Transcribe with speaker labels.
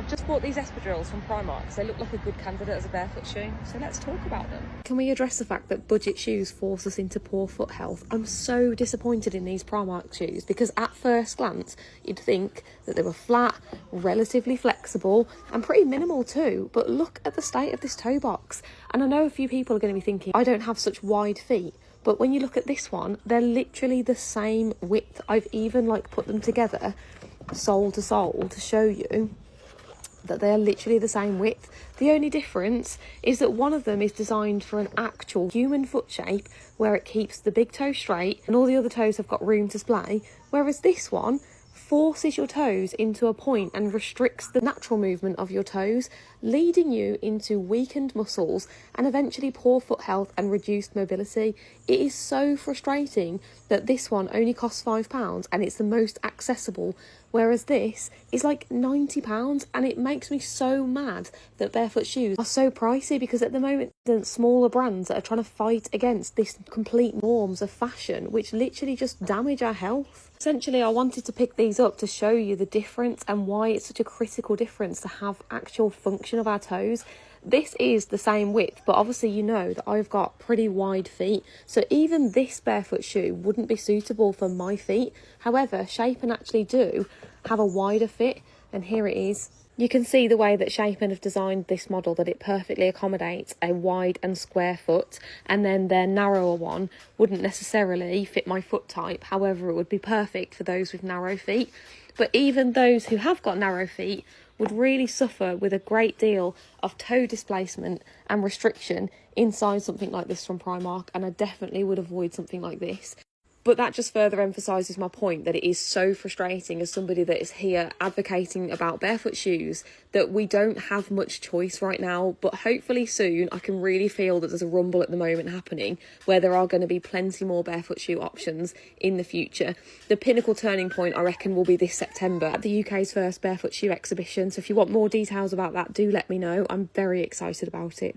Speaker 1: I've just bought these espadrilles from Primark because they look like a good candidate as a barefoot shoe, so let's talk about them. Can we address the fact that budget shoes force us into poor foot health? I'm so disappointed in these Primark shoes because at first glance you'd think that they were flat, relatively flexible and pretty minimal too, but look at the state of this toe box. And I know a few people are going to be thinking, I don't have such wide feet. But when you look at this one, they're literally the same width. I've even put them together sole to sole to show you that they are literally the same width. The only difference is that one of them is designed for an actual human foot shape where it keeps the big toe straight and all the other toes have got room to splay, whereas this one forces your toes into a point and restricts the natural movement of your toes, leading you into weakened muscles and eventually poor foot health and reduced mobility. It is so frustrating that this one only costs £5 and it's the most accessible, whereas this is like £90, and it makes me so mad that barefoot shoes are so pricey, because at the moment there's smaller brands that are trying to fight against this complete norms of fashion which literally just damage our health. Essentially, I wanted to pick these up to show you the difference and why it's such a critical difference to have actual function of our toes. This is the same width, but obviously you know that I've got pretty wide feet, so even this barefoot shoe wouldn't be suitable for my feet. However, Shapen actually do have a wider fit, and here it is. You can see the way that Shapen have designed this model, that it perfectly accommodates a wide and square foot, and then their narrower one wouldn't necessarily fit my foot type. However, it would be perfect for those with narrow feet. But even those who have got narrow feet would really suffer with a great deal of toe displacement and restriction inside something like this from Primark, and I definitely would avoid something like this. But that just further emphasises my point that it is so frustrating as somebody that is here advocating about barefoot shoes that we don't have much choice right now. But hopefully soon I can really feel that there's a rumble at the moment happening where there are going to be plenty more barefoot shoe options in the future. The pinnacle turning point, I reckon, will be this September at the UK's first barefoot shoe exhibition. So if you want more details about that, do let me know. I'm very excited about it.